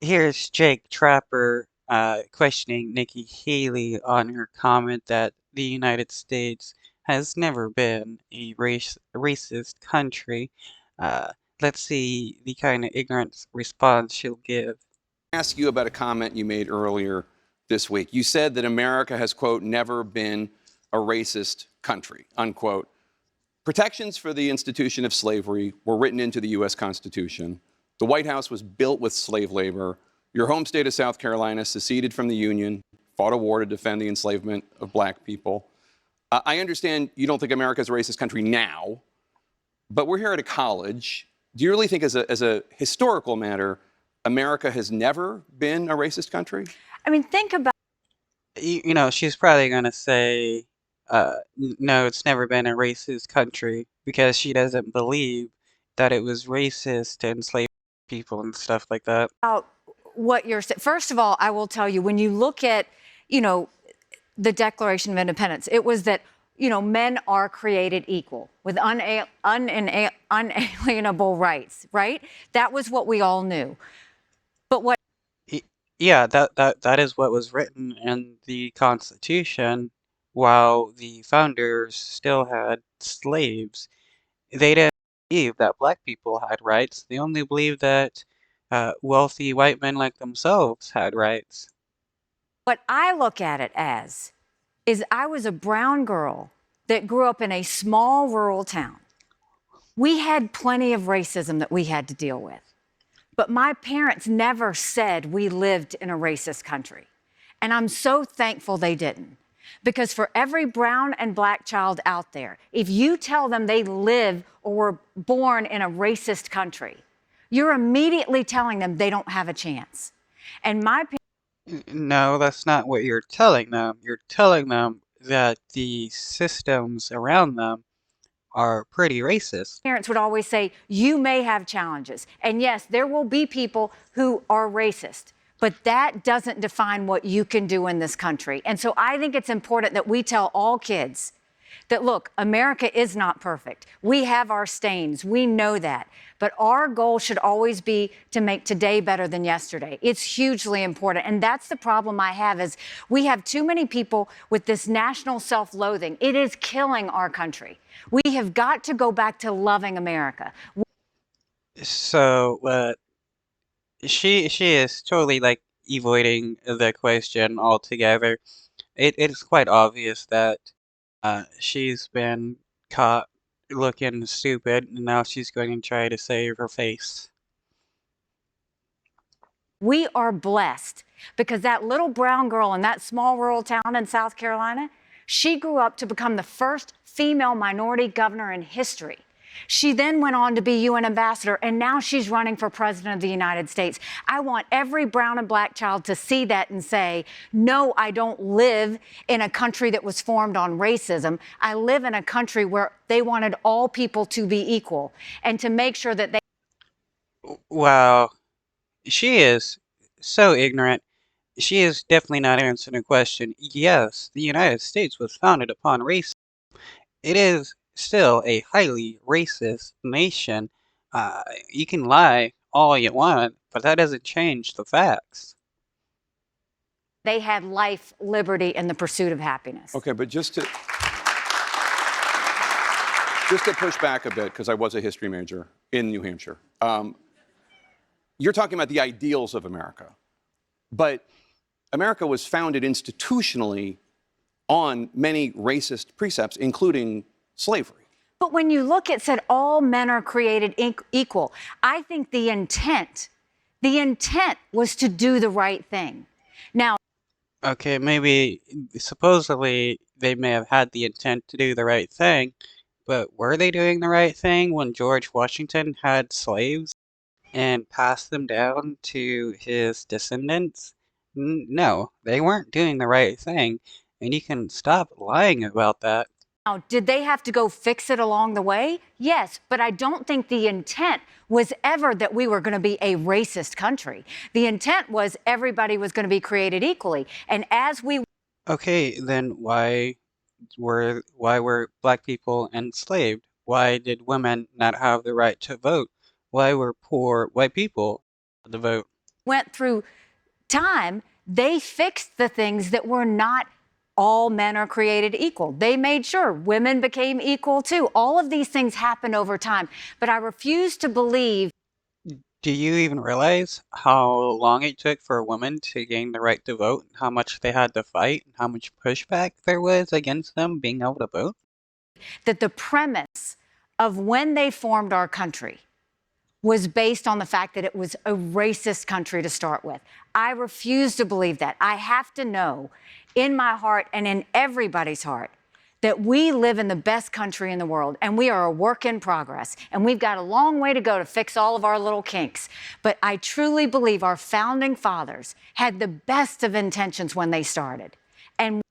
Here's Jake Trapper questioning Nikki Haley on her comment that the United States has never been a racist country. Uh, let's see the kind of ignorant response she'll give. Ask you about a comment you made earlier this week. You said that America has, quote, never been a racist country, unquote. Protections for the institution of slavery were written into the U.S. Constitution. The White House was built with slave labor. Your home state of South Carolina seceded from the Union, fought a war to defend the enslavement of black people. I understand you don't think America is a racist country now, but we're here at a college. Do you really think, as a historical matter, America has never been a racist country? I mean, think about She's probably gonna say, no, it's never been a racist country because she doesn't believe that it was racist to enslave people and stuff like that. what you're saying. First of all, I will tell you, when you look at, you know, the Declaration of Independence, it was that, men are created equal with unalienable rights, right? That was what we all knew. But what Yeah, that is what was written in the Constitution while the founders still had slaves. They didn't believe that black people had rights. They only believed that wealthy white men like themselves had rights. what I look at it as is I was a brown girl that grew up in a small rural town. We had plenty of racism that we had to deal with. But my parents never said we lived in a racist country. And I'm so thankful they didn't. Because for every brown and black child out there, if you tell them they live or were born in a racist country, you're immediately telling them they don't have a chance. And my No, that's not what you're telling them. You're telling them that the systems around them are pretty racist. parents would always say, you may have challenges. And yes, there will be people who are racist, but that doesn't define what you can do in this country. And so I think it's important that we tell all kids that, look, America is not perfect. We have our stains. We know that. But our goal should always be to make today better than yesterday. It's hugely important. And that's the problem I have is we have too many people with this national self-loathing. It is killing our country. We have got to go back to loving America. So, she is totally like avoiding the question altogether. It is quite obvious that she's been caught looking stupid, and now she's going to try to save her face. We are blessed because that little brown girl in that small rural town in South Carolina, she grew up to become the first female minority governor in history. She then went on to be UN ambassador, and now she's running for president of the United States. I want every brown and black child to see that and say, no, I don't live in a country that was formed on racism. I live in a country where they wanted all people to be equal and to make sure that they. Wow, she is so ignorant. She is definitely not answering a question. Yes, the United States was founded upon racism. It is still a highly racist nation. You can lie all you want, but that doesn't change the facts. They had life, liberty, and the pursuit of happiness. Okay, but just to push back a bit, because I was a history major in New Hampshire. You're talking about the ideals of America, but America was founded institutionally on many racist precepts, including slavery. But when you look at said all men are created equal, I think the intent was to do the right thing. Now, Okay, maybe supposedly they may have had the intent to do the right thing, but were they doing the right thing when George Washington had slaves and passed them down to his descendants? No, they weren't doing the right thing, and you can stop lying about that. did they have to go fix it along the way? Yes, but I don't think the intent was ever that we were going to be a racist country. The intent was everybody was going to be created equally. And as we Okay, then why were black people enslaved? Why did women not have the right to vote? Why were poor white people allowed to vote? went through time, they fixed the things that were not all men are created equal. They made sure women became equal too. All of these things happened over time. But I refuse to believe. Do you even realize how long it took for women to gain the right to vote, how much they had to fight, and how much pushback there was against them being able to vote? That the premise of when they formed our country was based on the fact that it was a racist country to start with. I refuse to believe that. I have to know in my heart and in everybody's heart that we live in the best country in the world, and we are a work in progress, and we've got a long way to go to fix all of our little kinks. But I truly believe our founding fathers had the best of intentions when they started. And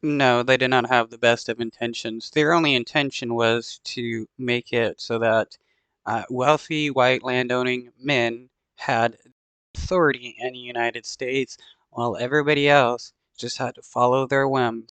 No, they did not have the best of intentions. Their only intention was to make it so that wealthy white landowning men had authority in the United States, while everybody else just had to follow their whims.